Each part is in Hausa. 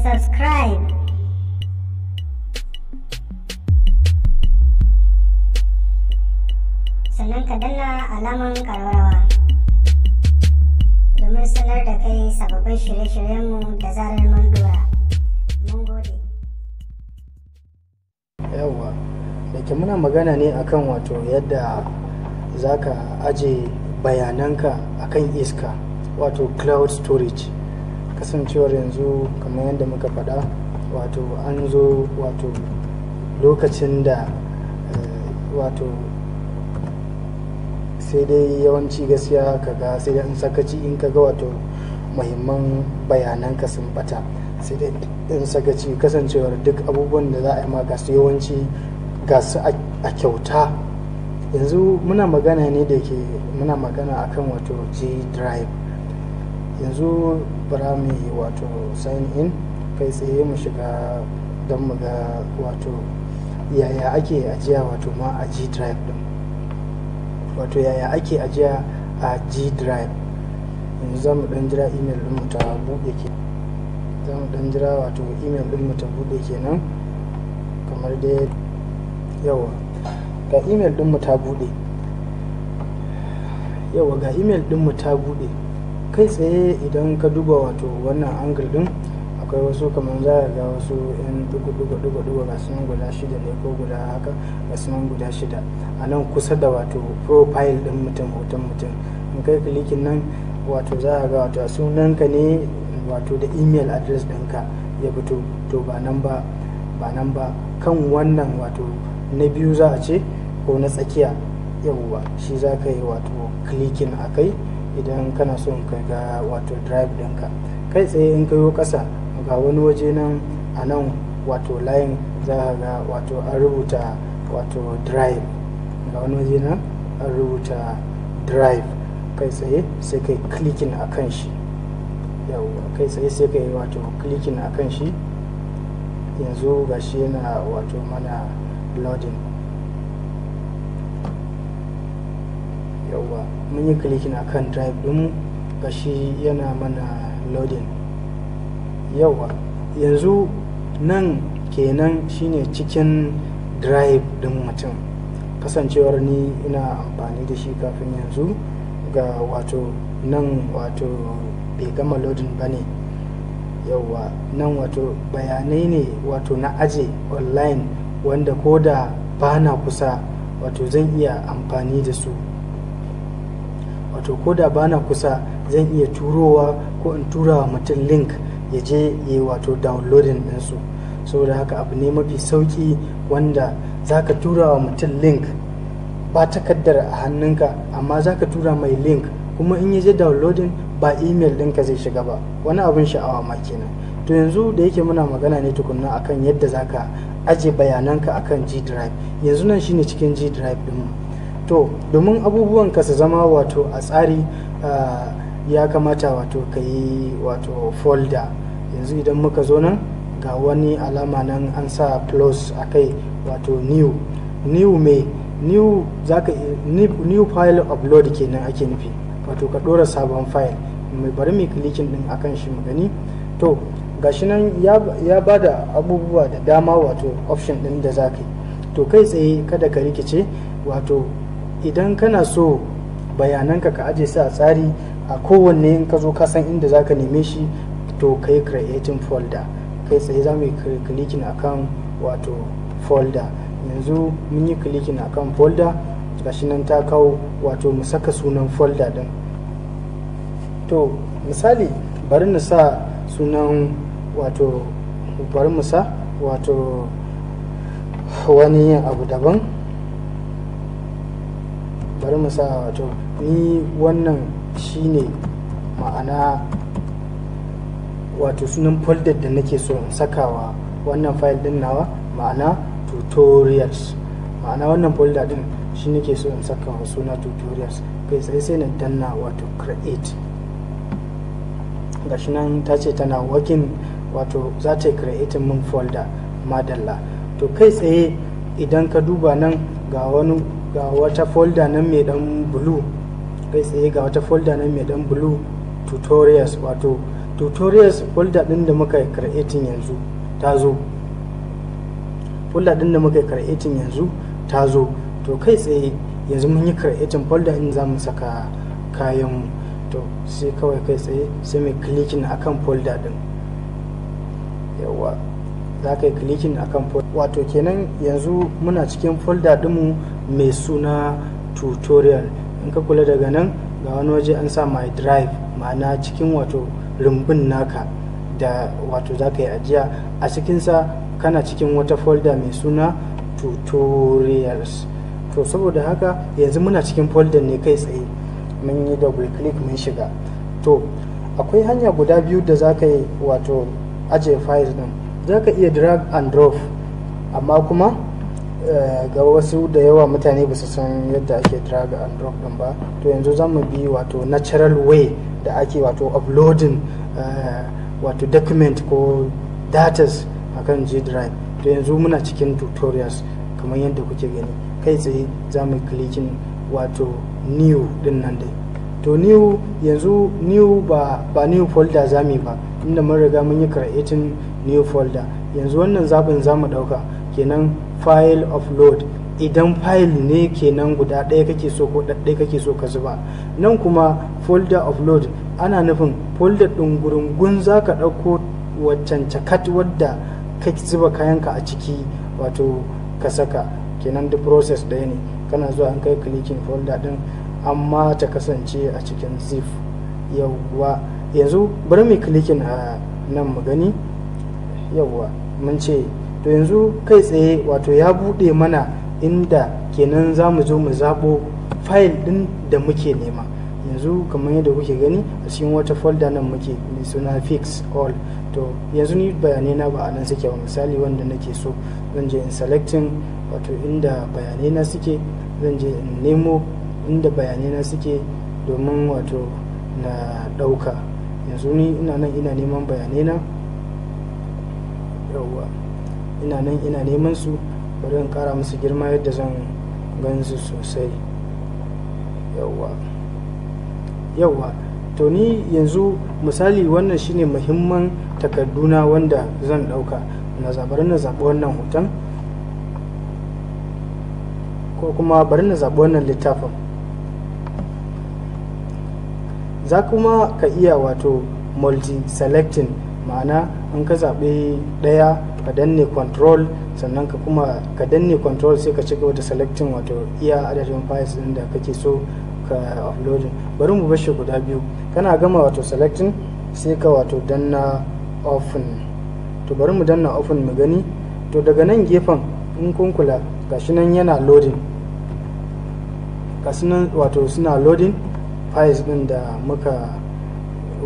subscribe. Sannan ka danna alaman ƙararrawa domin sanar da kai sababbin shirye-shiryenmu da zarar mun dora. Mun gode. Yawwa, da ke muna magana ne akan wato yadda za ka aje bayananka akan iska, wato cloud storage. Kasancewar yanzu kamar yadda muka faɗa, wato an zo wato lokacin da wato sai dai yawanci gaskiya kaga sai dai in sakaci in kaga wato muhimman bayananka sun bata, sai dai in sakaci kasancewar duk abubuwan da za a yi maka su yawanci ga su a kyauta. Yanzu muna magana ne da ke muna magana akan wato G drive. Yanzu bara mu yi wato sign in kai tsaye mu shiga don mu ga wato yaya ake ajiya wato ma a G drive din, wato yaya ake ajiya a G drive. Yanzu za mu dan jira email din mu ta buɗe ke, za mu dan jira wato email din mu ta buɗe kenan, kamar dai yawa ga email din mu ta buɗe, yawa ga email din mu ta buɗe. Kai tsaye idan ka duba wato wannan angle din, akwai wasu kamar za ga wasu yan dugu ga sunan guda 6 ne ko guda haka, ga sunan guda 6 a nan kusa da wato profile din mutum, hoton mutum. In kai klikin nan wato za ga wato sunanka ne wato da email address ɗinka ya fito, to ba nan ba kan wannan wato na biyu za a ce ko na tsakiya, yawwa shi za ka yi wato klikin a kai idan kana son ka ga wato drive ɗinka. Kai tsaye in kayo ƙasa ga wani waje nan a nan wato layin za ka ga wato an rubuta wato drive, ga wani waje nan an rubuta drive. Kai tsaye sai kai klikin a kan shi, yawwa kai tsaye sai kai wato klikin a kan shi. Yanzu ga shi yana wato mana loading, yawwa mun yi klikin a kan drive ɗin, ga shi yana mana loading. Yawwa yanzu nan kenan shine cikin drive ɗin mutum, kasancewar ni ina amfani da shi kafin yanzu. Ga wato nan wato bai gama loading ba ne, yawwa nan wato bayanai ne wato na aje online wanda ko da ba na kusa wato zan iya amfani da su, wato ko da ba na kusa zan iya turowa ko in tura wa mutum link ya je ya yi wato downloading ɗinsu. Saboda haka abu ne mafi sauki wanda za ka tura wa mutum link ba takaddar a hannunka, amma za ka tura mai link kuma in ya je downloading ba email ɗinka zai shiga ba. Wani abin sha'awa ma kenan. To yanzu da yake muna magana ne tukunna akan yadda za ka aje bayananka akan G drive. Yanzu nan shine cikin G drive ɗinmu. To domin abubuwan ka su zama wato a tsari, ya kamata wato ka yi wato folder. Yanzu idan muka zo nan ga wani alama nan an sa plus a kai, wato new new file upload kenan ake nufi, wato ka ɗora sabon file. Mai bari mai klikin din akan shi mu gani. To gashi nan ya bada abubuwa da dama, wato option din da za ka yi. To kai tsaye kada ka rikice, wato idan kana so bayananka ka aje su a tsari, a kowanne in ka zo ka san inda za ka neme shi, to ka yi creating folder. Kai tsaye za mu yi klikin akan wato folder. Yanzu mun yi klikin akan folder, gashi nan ta kawo wato mu saka sunan folder din. To misali bari na sa sunan wato, bari mu sa wato wani abu daban. Bari mu sa wato ni wannan shine ma'ana wato sunan folder da nake so in sakawa wannan file din nawa, ma'ana tutorials. Ma'ana wannan folder din shi nake so in saka wa suna tutorials. Kai sai na danna wato create. Gashi nan ta ce tana working, wato za ta yi creating min folder, madalla. To kai tsaye idan ka duba nan ga wata folder nan mai dan blue, kai tsaye ga wata folder nan mai dan blue, tutorials, wato tutorials folder din da muka creating yanzu ta zo, folder din da muka creating yanzu ta zo. To kai tsaye yanzu mun yi creating folder in za mu saka kayan mu, to sai kawai kai tsaye sai mai clicking akan folder din. Yawa, za ka yi clicking akan folder, wato kenan yanzu muna cikin folder dinmu mai suna tutorial. In ka kula daga nan ga wani waje an sa my drive, ma'ana cikin wato rumbun naka da wato za ka yi ajiya a cikinsa, kana cikin wata folder mai suna tutorials. To saboda haka yanzu muna cikin folder ne kai tsaye, mun yi double click mun shiga. To akwai hanya guda biyu da za ka yi wato ajiye files din. Za ka iya drag and drop, amma kuma ga wasu da yawa mutane ba su san yadda ake drag and drop din ba. To yanzu za mu bi wato natural way da ake wato uploading wato document ko datas akan G drive. To yanzu muna cikin tutorials kamar yadda kuke gani, kai tsaye za mu clicking wato new din nan dai. To new, yanzu new ba new folder za mu yi ba, inda mun riga mun yi creating new folder. Yanzu wannan zaɓin za mu ɗauka, kenan file upload. Idan file ne kenan guda ɗaya kake so ko ɗaɗɗaya kake so ka zuba. Nan kuma folder upload ana nufin folder ɗin gurungun za ka ɗauko waccan cakat wadda ka zuba kayanka a ciki wato ka saka, kenan duk process ɗaya ne. Kana zuwa an kai clicking folder ɗin, amma ta kasance a cikin zip. Yawwa, yanzu bari mu clicking a nan mu gani. Yawwa, mun ce to yanzu kai tsaye wato ya buɗe mana inda kenan za mu zo mu zaɓo file ɗin da muke nema. Yanzu kamar yadda kuke gani a cikin wata folder nan muke mai suna fix all. To yanzu ni bayanai na ba a nan suke ba, misali wanda nake so zan je in selecting wato inda bayanai na suke, zan je in nemo inda bayanai na suke domin wato na ɗauka. Yanzu ni ina nan ina neman bayanai na. Yawwa, ina nan ina neman su, bari in kara musu girma yadda zan gansu sosai. Yawwa, to ni yanzu misali wannan shine muhimman takarduna wanda zan dauka. Bari na zaɓi wannan hoton, ko kuma bari na zaɓi wannan littafin. Za kuma ka iya wato multi selecting, ma'ana in ka zaɓi ɗaya ka danne control, sannan ka danne control sai ka cigaba da selecting wato iya adadin files ɗin da kake so ka uploading. Bari mu bashi guda biyu, kana gama wato selecting sai ka wato danna open. To bari mu danna open mu gani. To daga nan gefen in kun kula gashi nan yana loading, gashi nan wato suna loading files ɗin da muka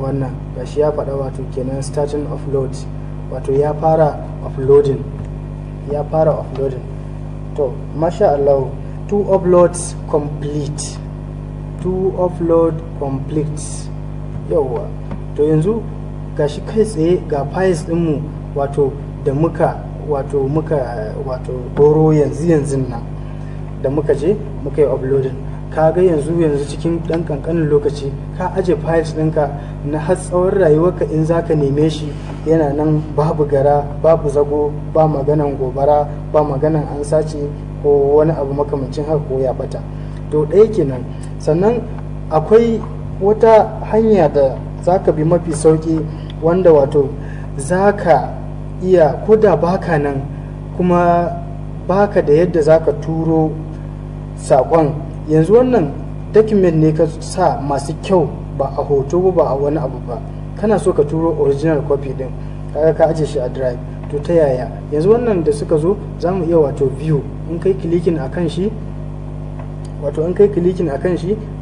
wannan, gashi ya faɗa wato kenan starting upload, wato ya fara uploading. To masha Allah, to upload complete. Yawwa, to yanzu gashi kai tsaye ga files ɗinmu wato da muka boro yanzu nan da muka je muka yi uploading. Ka ga yanzu cikin ɗan ƙanƙanin lokaci ka aje files ɗinka na har tsawon rayuwarka. In za ka neme shi yana nan, babu gara, babu zago, ba maganan gobara, ba maganan an sace ko wani abu makamancin haka ko ya bata. To ɗaya kenan. Sannan akwai wata hanya da za ka bi mafi sauƙi, wanda wato za ka iya, ko da baka nan kuma baka da yadda za ka turo saƙon. Yanzu wannan document ne ka sa masu kyau, ba a hoto ba a wani abu ba, kana so ka turo original copy din, kaga ka aje shi a drive. To ta yaya? Yanzu wannan da suka zo za mu iya wato view, in kai clicking akan shi,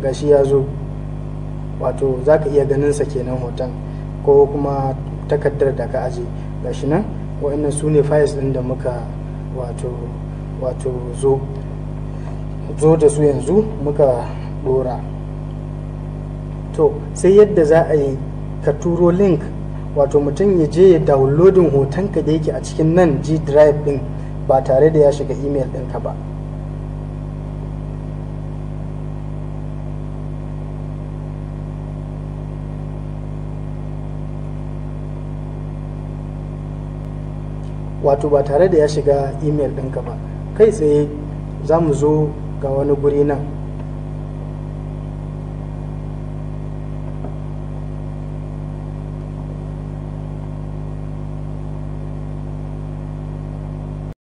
gashi ya zo, wato za ka iya ganin sa kenan hoton ko kuma takardar da ka aje. Gashi nan wa'annan su ne files din da muka wato zo da su yanzu muka dora. To sai yadda za a yi ka turo link, wato mutum ya je ya downloading hotonka da yake a cikin nan G drive din ba tare da ya shiga email ɗinka ba. wato ba tare da ya shiga email ɗinka ba. Kai tsaye za mu zo ga wani guri nan